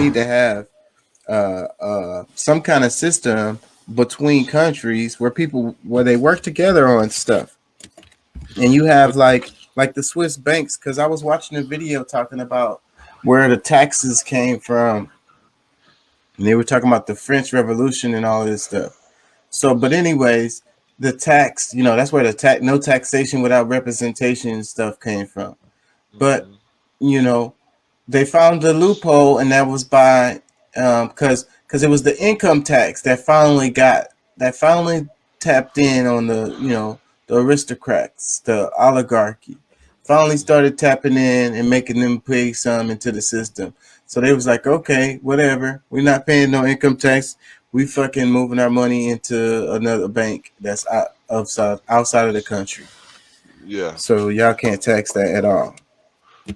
need to have some kind of system between countries where people where they work together on stuff. And you have But like the Swiss banks, because I was watching a video talking about where the taxes came from, and they were talking about the French Revolution and all of this stuff. So, but anyways, the tax, that's where the no taxation without representation and stuff came from. But mhm. you know, they found the loophole, and that was by because it was the income tax that finally tapped in on the aristocrats, the oligarchy, finally started tapping in and making them pay some into the system. So they was like, okay, whatever, we're not paying no income tax. We fucking moving our money into another bank that's outside of the country. Yeah. So y'all can't tax that at all.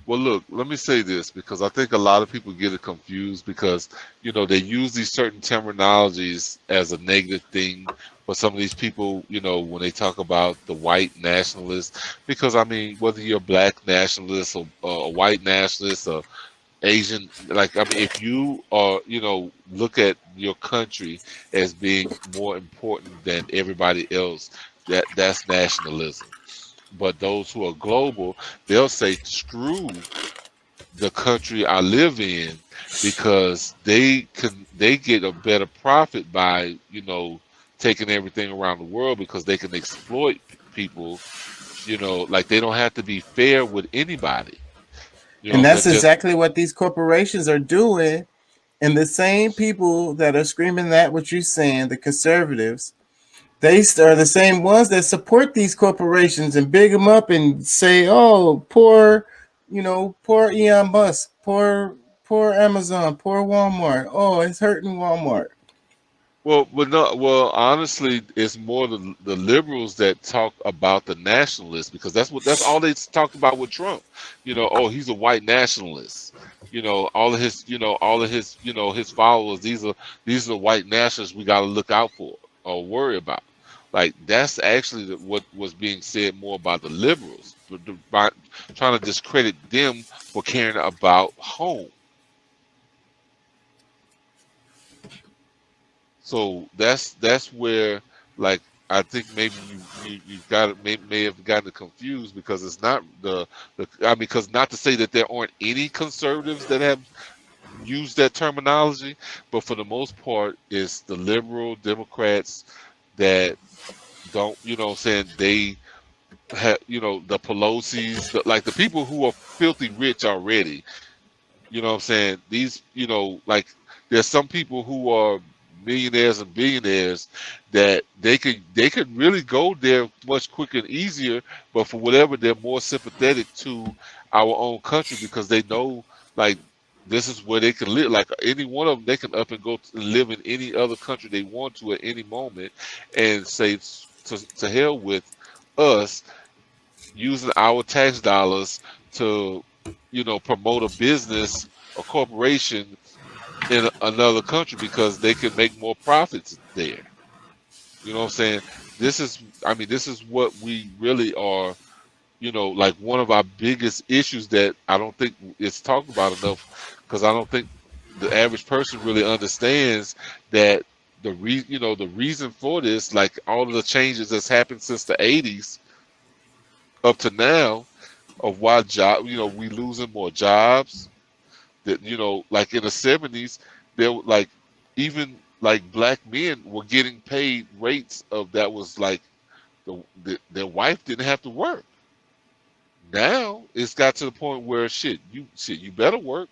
Well, look, let me say this because I think a lot of people get it confused because, they use these certain terminologies as a negative thing for some of these people, when they talk about the white nationalists. Because, I mean, whether you're a black nationalist or a white nationalist or Asian, like, I mean, if you are, look at your country as being more important than everybody else, that's nationalism. But those who are global, they'll say, screw the country I live in because they get a better profit by, taking everything around the world because they can exploit people, like they don't have to be fair with anybody. You know what And I'm saying? that's Just exactly what these corporations are doing. And the same people that are screaming that what you're saying, the conservatives, they are the same ones that support these corporations and big them up and say, "Oh, poor Elon Musk, poor Amazon, poor Walmart. Oh, it's hurting Walmart." well, no, well, honestly, it's more the liberals that talk about the nationalists because that's all they talked about with Trump. Oh, he's a white nationalist. All of his followers. These are white nationalists we got to look out for or worry about. Like that's actually what was being said more about the liberals, by trying to discredit them for caring about home. So that's where, like, I think maybe you've got it, may have gotten it confused because it's not I mean, because not to say that there aren't any conservatives that have used that terminology, but for the most part it's the liberal Democrats that don't, what I'm saying, they have, the Pelosi's, like the people who are filthy rich already. What I'm saying? These, like there's some people who are millionaires and billionaires that they could really go there much quicker and easier, but for whatever they're more sympathetic to our own country because they know, like, this is where they can live. Like any one of them, they can up and go and live in any other country they want to at any moment, and say to hell with us using our tax dollars to, promote a business, a corporation in another country because they can make more profits there. You know what I'm saying? I mean, this is what we really are, like one of our biggest issues that I don't think it's talked about enough because I don't think the average person really understands that the reason for this, like all of the changes that's happened since the 80s up to now, of why we losing more jobs. That, like in the 70s, there like even like black men were getting paid rates of that was like their wife didn't have to work. Now it's got to the point where you better work.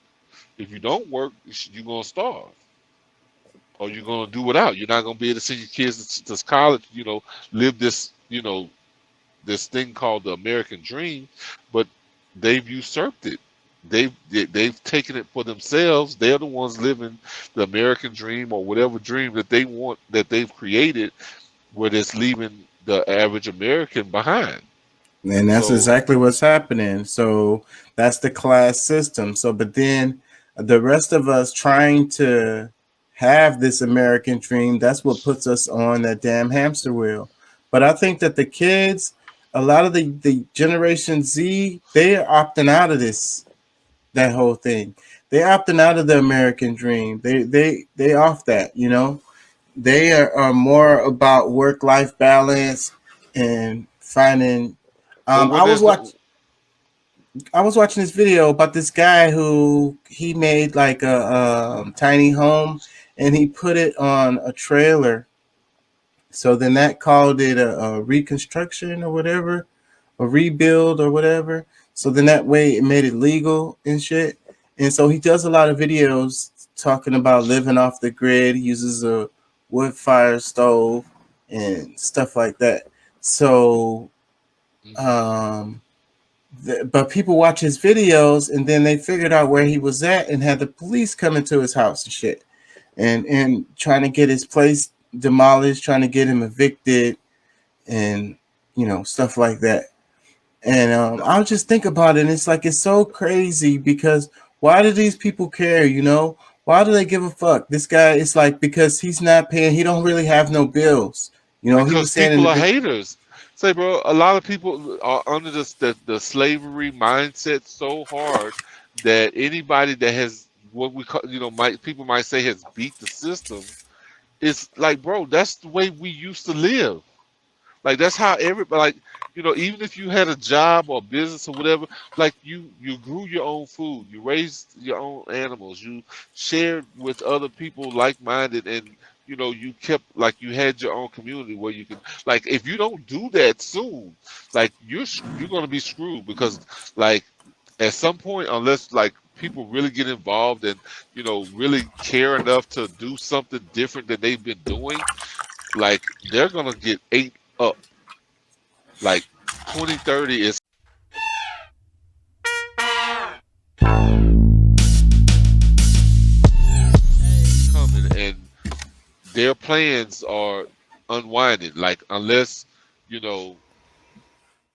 If you don't work, you're gonna starve or you're gonna do without. You're not gonna be able to send your kids to college. Live this thing called the American dream, but they've usurped it. They've taken it for themselves. They're the ones living the American dream or whatever dream that they want that they've created, where it's leaving the average American behind. And that's So exactly what's happening. So that's the class system. So, but then the rest of us trying to have this American dream, that's what puts us on that damn hamster wheel. But I think that the kids, a lot of the Generation Z, they are opting out of that whole thing. they opting out of the American dream. They off that, you know. They are more about work life balance and finding. But when I was there's no, watching this video about this guy who he made like a tiny home and he put it on a trailer. So then that called it a reconstruction or whatever, a rebuild or whatever. So then that way it made it legal and shit. And so he does a lot of videos talking about living off the grid. He uses a wood fire stove and stuff like that. So, Mhm. um, but people watch his videos and then they figured out where he was at and had the police come into his house and shit and trying to get his place demolished, trying to get him evicted and stuff like that. And I'll just think about it and it's like it's so crazy because why do these people care, you know? Why do they give a fuck? This guy, it's like because he's not paying, he don't really have no bills. You know, he Because was saying in people the are haters. Say, bro, a lot of people are under the slavery mindset so hard that anybody that has what we call, might people might say has beat the system. It's like, bro, that's the way we used to live. Like that's how everybody, like, even if you had a job or business or whatever, like you grew your own food, you raised your own animals, you shared with other people like-minded, and you kept, like, you had your own community where you could, like, if you don't do that soon, like you're gonna be screwed because, like, at some point, unless, like, people really get involved and really care enough to do something different than they've been doing, like, they're gonna get ate up. Like 2030 is coming, and their plans are unwinding. Like, unless you know